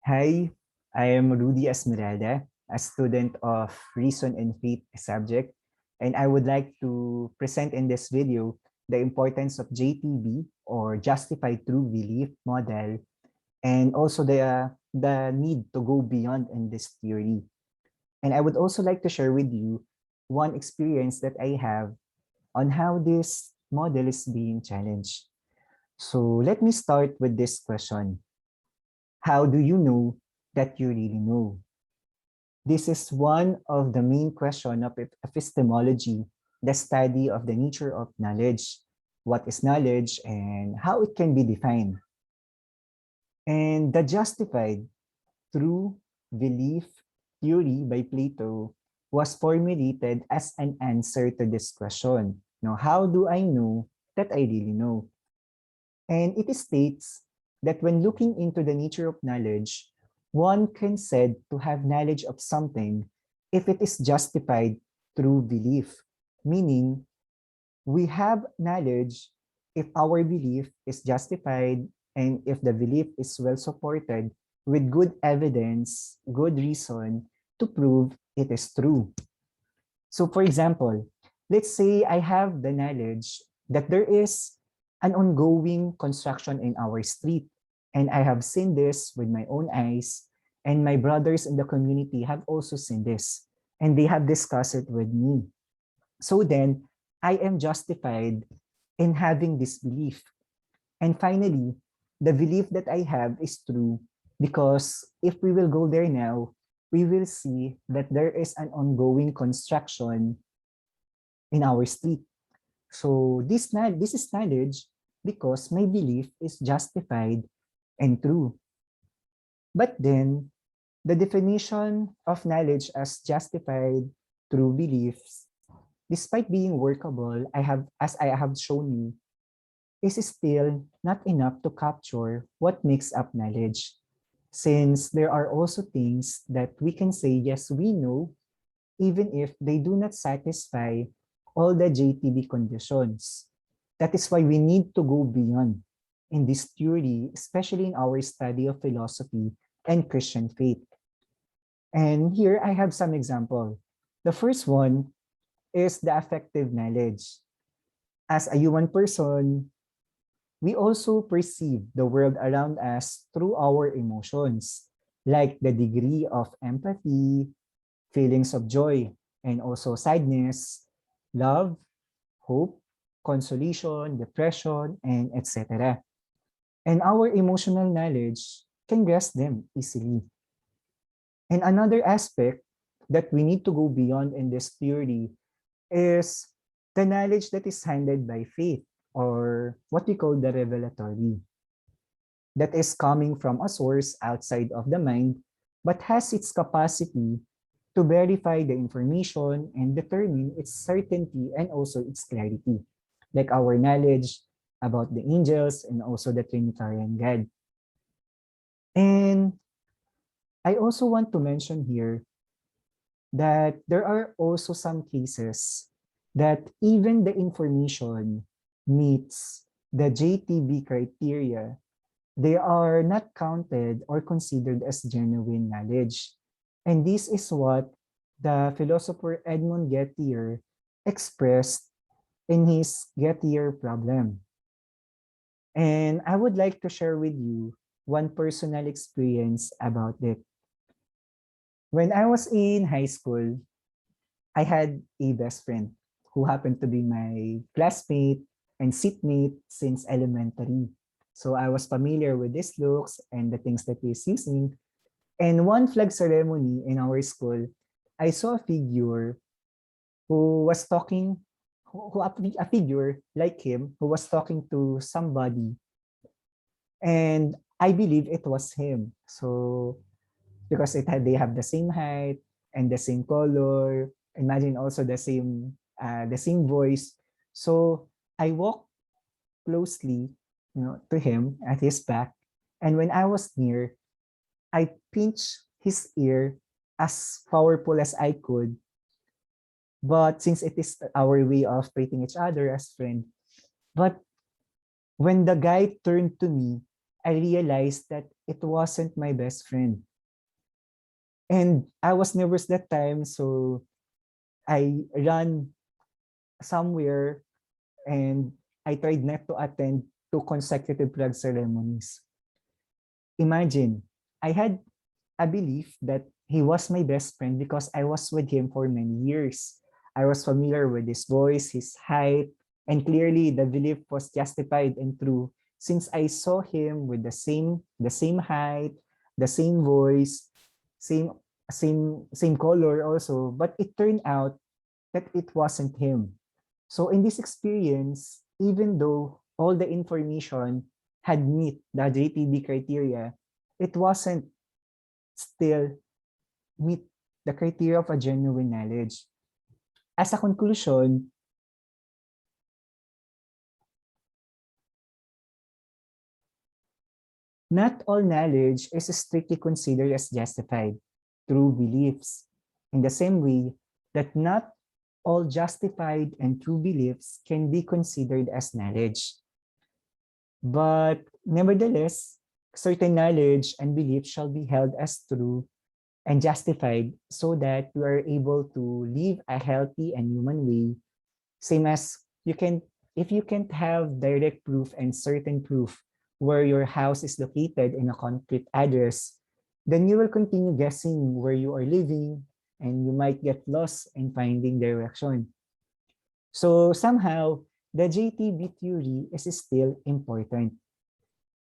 Hi, I am Rudy Esmeralda, a student of Reason and Faith subject, and I would like to present in this video the importance of JTB or Justified True Belief model and also the need to go beyond in this theory. And I would also like to share with you one experience that I have on how this model is being challenged. So let me start with this question. How do you know that you really know? This is one of the main questions of epistemology, the study of the nature of knowledge, what is knowledge, and how it can be defined. And the justified true belief theory by Plato was formulated as an answer to this question. Now, how do I know that I really know? And it states that when looking into the nature of knowledge, one can said to have knowledge of something if it is justified through belief, meaning we have knowledge if our belief is justified and if the belief is well supported with good evidence, good reason to prove it is true. So for example, let's say I have the knowledge that there is an ongoing construction in our street, and I have seen this with my own eyes, and my brothers in the community have also seen this, and they have discussed it with me. So then, I am justified in having this belief. And finally, the belief that I have is true because if we will go there now, we will see that there is an ongoing construction in our street. So this is knowledge because my belief is justified and true. But then the definition of knowledge as justified through beliefs, despite being workable, as I have shown you, is still not enough to capture what makes up knowledge. Since there are also things that we can say, yes, we know, even if they do not satisfy all the JTB conditions. That is why we need to go beyond in this theory, especially in our study of philosophy and Christian faith. And here I have some example. The first one is the affective knowledge. As a human person, we also perceive the world around us through our emotions, like the degree of empathy, feelings of joy, and also sadness, love, hope, consolation, depression, and etc. And our emotional knowledge can grasp them easily. And another aspect that we need to go beyond in this theory is the knowledge that is handed by faith, or what we call the revelatory, that is coming from a source outside of the mind, but has its capacity to verify the information and determine its certainty and also its clarity, like our knowledge about the angels and also the Trinitarian God. And I also want to mention here that there are also some cases that even the information meets the JTB criteria, they are not counted or considered as genuine knowledge. And this is what the philosopher Edmund Gettier expressed in his Gettier problem. And I would like to share with you one personal experience about it. When I was in high school, I had a best friend who happened to be my classmate and seatmate since elementary. So I was familiar with his looks and the things that he's using. And one flag ceremony in our school, I saw a figure who was talking, a figure like him who was talking to somebody. And I believe it was him. So because they have the same height and the same color, imagine also the same voice. So I walked closely, to him at his back, and when I was near, I pinched his ear as powerful as I could. But since it is our way of treating each other as friends, but when the guy turned to me, I realized that it wasn't my best friend. And I was nervous that time, so I ran somewhere and I tried not to attend 2 consecutive flag ceremonies. Imagine, I had a belief that he was my best friend because I was with him for many years. I was familiar with his voice, his height, and clearly the belief was justified and true since I saw him with the same height, the same voice, same color also, but it turned out that it wasn't him. So in this experience, even though all the information had met the JTB criteria, it wasn't still meet the criteria of a genuine knowledge. As a conclusion, not all knowledge is strictly considered as justified true beliefs. In the same way that not all justified and true beliefs can be considered as knowledge. But nevertheless, certain knowledge and beliefs shall be held as true and justified so that we are able to live a healthy and human way. Same as you can, if you can't have direct proof and certain proof where your house is located in a concrete address, then you will continue guessing where you are living and you might get lost in finding direction. So somehow, the JTB theory is still important.